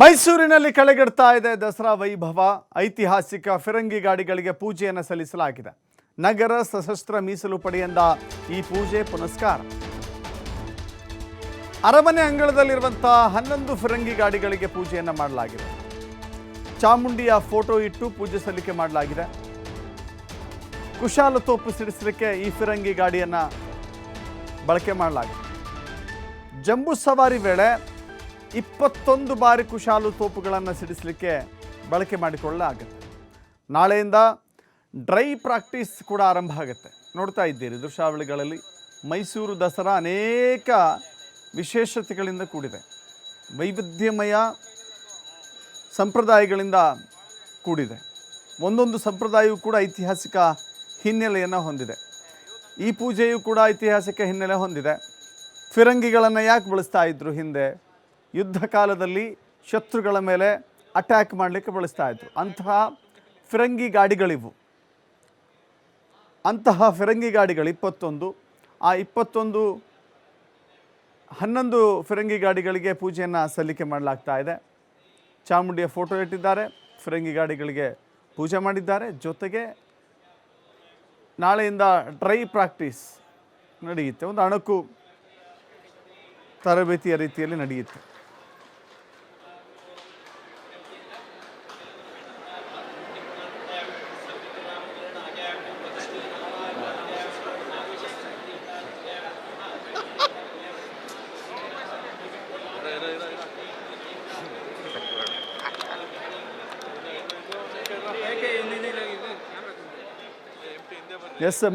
ಮೈಸೂರಿನಲ್ಲಿ ಕಳೆಗಟ್ತಾ ಇದೆ ದಸರಾ ವೈಭವ. ಐತಿಹಾಸಿಕ ಫಿರಂಗಿ ಗಾಡಿಗಳಿಗೆ ಪೂಜೆಯನ್ನು ಸಲ್ಲಿಸಲಾಗಿದೆ. ನಗರ ಸಶಸ್ತ್ರ ಮೀಸಲು ಪಡೆಯಿಂದ ಈ ಪೂಜೆ ಪುನಸ್ಕಾರ. ಅರಮನೆ ಅಂಗಳದಲ್ಲಿರುವಂತಹ 11 ಫಿರಂಗಿ ಗಾಡಿಗಳಿಗೆ ಪೂಜೆಯನ್ನು ಮಾಡಲಾಗಿದೆ. ಚಾಮುಂಡಿಯ ಫೋಟೋ ಇಟ್ಟು ಪೂಜೆ ಸಲ್ಲಿಕೆ ಮಾಡಲಾಗಿದೆ. ಕುಶಾಲತೋಪು ಸಿಡಿಸಲಿಕ್ಕೆ ಈ ಫಿರಂಗಿ ಗಾಡಿಯನ್ನು ಬಳಕೆ ಮಾಡಲಾಗಿದೆ. ಜಂಬೂ ಸವಾರಿ ವೇಳೆ 21 ಬಾರಿ ಕುಶಾಲು ತೋಪುಗಳನ್ನು ಸಿಡಿಸಲಿಕ್ಕೆ ಬಳಕೆ ಮಾಡಿಕೊಳ್ಳಲಾಗುತ್ತೆ. ನಾಳೆಯಿಂದ ಡ್ರೈ ಪ್ರಾಕ್ಟೀಸ್ ಕೂಡ ಆರಂಭ ಆಗುತ್ತೆ. ನೋಡ್ತಾ ಇದ್ದೀರಿ ದೃಶ್ಯಾವಳಿಗಳಲ್ಲಿ ಮೈಸೂರು ದಸರಾ ಅನೇಕ ವಿಶೇಷತೆಗಳಿಂದ ಕೂಡಿದೆ. ವೈವಿಧ್ಯಮಯ ಸಂಪ್ರದಾಯಗಳಿಂದ ಕೂಡಿದೆ. ಒಂದೊಂದು ಸಂಪ್ರದಾಯವೂ ಕೂಡ ಐತಿಹಾಸಿಕ ಹಿನ್ನೆಲೆಯನ್ನು ಹೊಂದಿದೆ. ಈ ಪೂಜೆಯೂ ಕೂಡ ಐತಿಹಾಸಿಕ ಹಿನ್ನೆಲೆ ಹೊಂದಿದೆ. ಫಿರಂಗಿಗಳನ್ನು ಯಾಕೆ ಬಳಸ್ತಾ ಇದ್ರು? ಹಿಂದೆ ಯುದ್ಧ ಕಾಲದಲ್ಲಿ ಶತ್ರುಗಳ ಮೇಲೆ ಅಟ್ಯಾಕ್ ಮಾಡಲಿಕ್ಕೆ ಬಳಸ್ತಾ ಇದ್ರು. ಅಂತಹ ಫಿರಂಗಿ ಗಾಡಿಗಳಿವು. ಅಂತಹ ಫಿರಂಗಿ ಗಾಡಿಗಳು 21. ಆ 11 ಫಿರಂಗಿ ಗಾಡಿಗಳಿಗೆ ಪೂಜೆಯನ್ನು ಸಲ್ಲಿಕೆ ಮಾಡಲಾಗ್ತಾ ಇದೆ. ಚಾಮುಂಡಿಯ ಫೋಟೋ ಇಟ್ಟಿದ್ದಾರೆ, ಫಿರಂಗಿ ಗಾಡಿಗಳಿಗೆ ಪೂಜೆ ಮಾಡಿದ್ದಾರೆ. ಜೊತೆಗೆ ನಾಳೆಯಿಂದ ಡ್ರೈ ಪ್ರಾಕ್ಟೀಸ್ ನಡೆಯುತ್ತೆ. ಒಂದು ಅಣಕು ತರಬೇತಿಯ ರೀತಿಯಲ್ಲಿ ನಡೆಯುತ್ತೆ.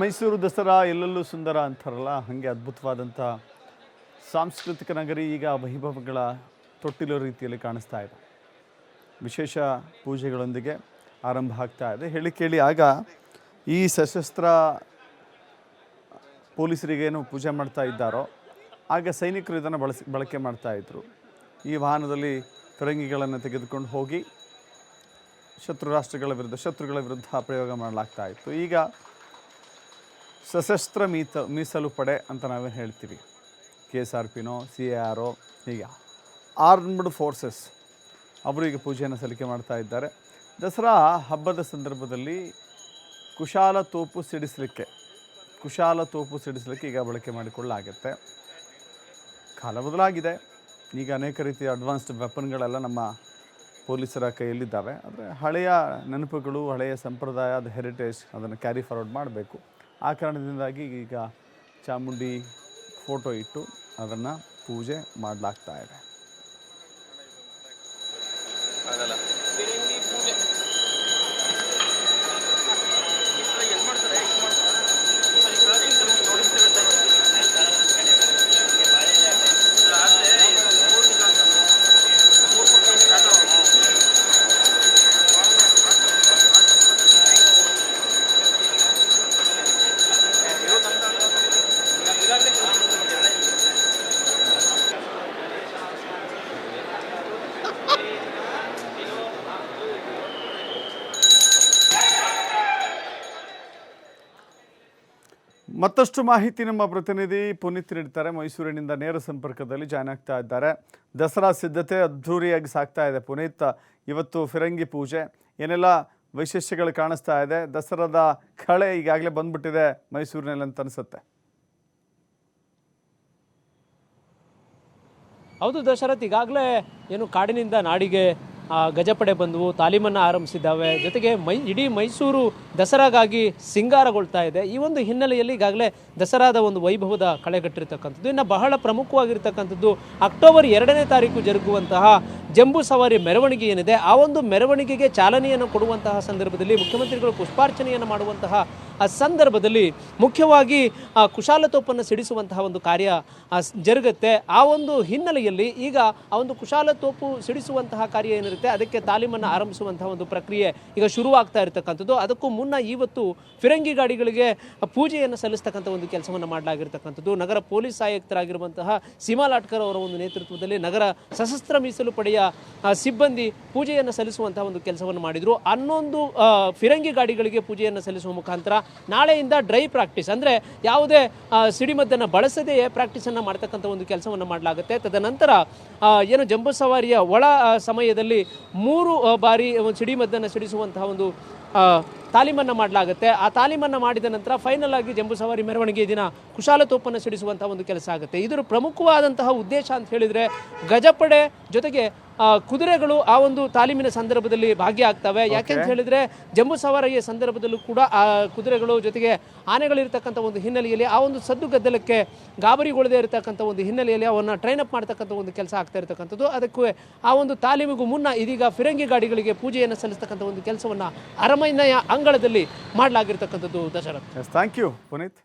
ಮೈಸೂರು ದಸರಾ ಎಲ್ಲೆಲ್ಲೂ ಸುಂದರ ಅಂತಾರಲ್ಲ, ಹಾಗೆ ಅದ್ಭುತವಾದಂಥ ಸಾಂಸ್ಕೃತಿಕ ನಗರಿ ಈಗ ವೈಭವಗಳ ತೊಟ್ಟಿಲೋ ರೀತಿಯಲ್ಲಿ ಕಾಣಿಸ್ತಾ ಇದೆ. ವಿಶೇಷ ಪೂಜೆಗಳೊಂದಿಗೆ ಆರಂಭ ಆಗ್ತಾ ಇದೆ. ಹೇಳಿ ಕೇಳಿ ಆಗ ಈ ಸಶಸ್ತ್ರ ಪೊಲೀಸರಿಗೇನು ಪೂಜೆ ಮಾಡ್ತಾ ಇದ್ದಾರೋ ಆಗ ಸೈನಿಕರು ಇದನ್ನು ಬಳಕೆ ಮಾಡ್ತಾ ಇದ್ರು. ಈ ವಾಹನದಲ್ಲಿ ಫಿರಂಗಿಗಳನ್ನು ತೆಗೆದುಕೊಂಡು ಹೋಗಿ ಶತ್ರುಗಳ ವಿರುದ್ಧ ಪ್ರಯೋಗ ಮಾಡಲಾಗ್ತಾ ಇತ್ತು. ಈಗ ಸಶಸ್ತ್ರ ಮೀಸಲು ಪಡೆ ಅಂತ ನಾವೇನು ಹೇಳ್ತೀವಿ, KSRPನೋ CARO, ಈಗ ಆರ್ಮ್ಡ್ ಫೋರ್ಸಸ್ ಅವರಿಗೆ ಪೂಜೆಯನ್ನು ಸಲ್ಲಿಕೆ ಮಾಡ್ತಾ ಇದ್ದಾರೆ. ದಸರಾ ಹಬ್ಬದ ಸಂದರ್ಭದಲ್ಲಿ ಕುಶಾಲ ತೋಪು ಸಿಡಿಸಲಿಕ್ಕೆ ಈಗ ಬಳಕೆ ಮಾಡಿಕೊಳ್ಳಲಾಗುತ್ತೆ. ಕಾಲ ಬದಲಾಗಿದೆ. ಈಗ ಅನೇಕ ರೀತಿಯ ಅಡ್ವಾನ್ಸ್ಡ್ ವೆಪನ್ಗಳೆಲ್ಲ ನಮ್ಮ ಪೊಲೀಸರ ಕೈಯಲ್ಲಿದ್ದಾವೆ. ಆದರೆ ಹಳೆಯ ನೆನಪುಗಳು, ಹಳೆಯ ಸಂಪ್ರದಾಯ, ಅದು ಹೆರಿಟೇಜ್, ಅದನ್ನು ಕ್ಯಾರಿ ಫಾರ್ವರ್ಡ್ ಮಾಡಬೇಕು. ಆ ಕಾರಣದಿಂದಾಗಿ ಈಗ ಚಾಮುಂಡಿ ಫೋಟೋ ಇಟ್ಟು ಅದನ್ನು ಪೂಜೆ ಮಾಡಲಾಗ್ತಾ ಇದೆ. ಮತ್ತಷ್ಟು ಮಾಹಿತಿ ನಮ್ಮ ಪ್ರತಿನಿಧಿ ಪುನೀತ್ ನೀಡ್ತಾರೆ. ಮೈಸೂರಿನಿಂದ ನೇರ ಸಂಪರ್ಕದಲ್ಲಿ ಜಾಯ್ನ್ ಆಗ್ತಾ ಇದ್ದಾರೆ. ದಸರಾ ಸಿದ್ಧತೆ ಅದ್ಧೂರಿಯಾಗಿ ಸಾಗ್ತಾ ಇದೆ. ಪುನೀತ್, ಇವತ್ತು ಫಿರಂಗಿ ಪೂಜೆ ಏನೆಲ್ಲ ವೈಶಿಷ್ಟ್ಯಗಳು ಕಾಣಿಸ್ತಾ ಇದೆ? ದಸರಾದ ಕಳೆ ಈಗಾಗಲೇ ಬಂದ್ಬಿಟ್ಟಿದೆ ಮೈಸೂರಿನಲ್ಲಿ ಅಂತ ಅನಿಸುತ್ತೆ. ಹೌದು ದಶರಥ್, ಈಗಾಗಲೇ ಏನು ಕಾಡಿನಿಂದ ನಾಡಿಗೆ ಗಜಪಡೆ ಬಂದವು, ತಾಲೀಮನ್ನು ಆರಂಭಿಸಿದ್ದಾವೆ. ಜೊತೆಗೆ ಇಡೀ ಮೈಸೂರು ದಸರಾಗಾಗಿ ಸಿಂಗಾರಗೊಳ್ತಾ ಇದೆ. ಈ ಒಂದು ಹಿನ್ನೆಲೆಯಲ್ಲಿ ಈಗಾಗಲೇ ದಸರಾದ ಒಂದು ವೈಭವದ ಕಳೆಗಟ್ಟಿರ್ತಕ್ಕಂಥದ್ದು. ಇನ್ನು ಬಹಳ ಪ್ರಮುಖವಾಗಿರ್ತಕ್ಕಂಥದ್ದು ಅಕ್ಟೋಬರ್ 2ನೇ ತಾರೀಕು ಜರುಗುವಂತಹ ಜಂಬೂ ಸವಾರಿ ಮೆರವಣಿಗೆ ಏನಿದೆ, ಆ ಒಂದು ಮೆರವಣಿಗೆಗೆ ಚಾಲನೆಯನ್ನು ಕೊಡುವಂತಹ ಸಂದರ್ಭದಲ್ಲಿ ಮುಖ್ಯಮಂತ್ರಿಗಳು ಪುಷ್ಪಾರ್ಚನೆಯನ್ನು ಮಾಡುವಂತಹ ಆ ಸಂದರ್ಭದಲ್ಲಿ ಮುಖ್ಯವಾಗಿ ಕುಶಾಲತೋಪನ್ನು ಸಿಡಿಸುವಂತಹ ಒಂದು ಕಾರ್ಯ ಜರುಗುತ್ತೆ. ಆ ಒಂದು ಹಿನ್ನೆಲೆಯಲ್ಲಿ ಈಗ ಆ ಒಂದು ಕುಶಾಲತೋಪು ಸಿಡಿಸುವಂತಹ ಕಾರ್ಯ ಏನಿರುತ್ತೆ ಅದಕ್ಕೆ ತಾಲೀಮನ್ನು ಆರಂಭಿಸುವಂತಹ ಒಂದು ಪ್ರಕ್ರಿಯೆ ಈಗ ಶುರುವಾಗ್ತಾ ಇರತಕ್ಕಂಥದ್ದು. ಅದಕ್ಕೂ ಮುನ್ನ ಇವತ್ತು ಫಿರಂಗಿ ಗಾಡಿಗಳಿಗೆ ಪೂಜೆಯನ್ನು ಸಲ್ಲಿಸ್ತಕ್ಕಂಥ ಒಂದು ಕೆಲಸವನ್ನು ಮಾಡಲಾಗಿರ್ತಕ್ಕಂಥದ್ದು. ನಗರ ಪೊಲೀಸ್ ಆಯುಕ್ತರಾಗಿರುವಂತಹ ಸೀಮಾ ಲಾಟ್ಕರ್ ಅವರ ಒಂದು ನೇತೃತ್ವದಲ್ಲಿ ನಗರ ಸಶಸ್ತ್ರ ಮೀಸಲು ಪಡೆಯ ಸಿಬ್ಬಂದಿ ಪೂಜೆಯನ್ನು ಸಲ್ಲಿಸುವಂತಹ ಒಂದು ಕೆಲಸವನ್ನು ಮಾಡಿದರು. 11 ಫಿರಂಗಿ ಗಾಡಿಗಳಿಗೆ ಪೂಜೆಯನ್ನು ಸಲ್ಲಿಸುವ ಮುಖಾಂತರ ನಾಳೆಯಿಂದ ಡ್ರೈ ಪ್ರಾಕ್ಟೀಸ್ ಅಂದರೆ ಯಾವುದೇ ಸಿಡಿಮದ್ದನ್ನು ಬಳಸದೆಯೇ ಪ್ರಾಕ್ಟೀಸನ್ನು ಮಾಡ್ತಕ್ಕಂಥ ಒಂದು ಕೆಲಸವನ್ನು ಮಾಡಲಾಗುತ್ತೆ. ತದನಂತರ ಏನು ಜಂಬೂ ಸವಾರಿಯ ಒಳ ಸಮಯದಲ್ಲಿ 3 ಬಾರಿ ಒಂದು ಸಿಡಿಮದ್ದನ್ನು ಸಿಡಿಸುವಂತಹ ಒಂದು ತಾಲೀಮನ್ನು ಮಾಡಲಾಗುತ್ತೆ. ಆ ತಾಲೀಮನ್ನು ಮಾಡಿದ ನಂತರ ಫೈನಲ್ ಆಗಿ ಜಂಬೂ ಸವಾರಿ ಮೆರವಣಿಗೆ ದಿನ ಕುಶಾಲತೋಪನ್ನು ಸಿಡಿಸುವಂತಹ ಒಂದು ಕೆಲಸ ಆಗುತ್ತೆ. ಇದರ ಪ್ರಮುಖವಾದಂತಹ ಉದ್ದೇಶ ಅಂತ ಹೇಳಿದರೆ ಗಜಪಡೆ ಜೊತೆಗೆ ಕುದುರೆಗಳು ಆ ಒಂದು ತಾಲೀಮಿನ ಸಂದರ್ಭದಲ್ಲಿ ಭಾಗಿಯಾಗ್ತವೆ. ಯಾಕೆಂತ ಹೇಳಿದರೆ ಜಂಬೂ ಸವಾರಿಯ ಸಂದರ್ಭದಲ್ಲೂ ಕೂಡ ಆ ಕುದುರೆಗಳು ಜೊತೆಗೆ ಆನೆಗಳಿರ್ತಕ್ಕಂಥ ಒಂದು ಹಿನ್ನೆಲೆಯಲ್ಲಿ ಆ ಒಂದು ಸದ್ದು ಗದ್ದಲಕ್ಕೆ ಗಾಬರಿಗೊಳ್ಳದೇ ಇರತಕ್ಕಂಥ ಒಂದು ಹಿನ್ನೆಲೆಯಲ್ಲಿ ಅವನ್ನು ಟ್ರೈನ್ ಅಪ್ ಮಾಡ್ತಕ್ಕಂಥ ಒಂದು ಕೆಲಸ ಆಗ್ತಾ ಇರತಕ್ಕಂಥದ್ದು. ಅದಕ್ಕೆ ಆ ಒಂದು ತಾಲೀಮಿಗೂ ಮುನ್ನ ಇದೀಗ ಫಿರಂಗಿ ಗಾಡಿಗಳಿಗೆ ಪೂಜೆಯನ್ನು ಸಲ್ಲಿಸ್ತಕ್ಕಂಥ ಒಂದು ಕೆಲಸವನ್ನು ಅರಮನೆಯ ಅಂಗಳದಲ್ಲಿ ಮಾಡಲಾಗಿರ್ತಕ್ಕಂಥದ್ದು. Dasharath, thank you Puneeth.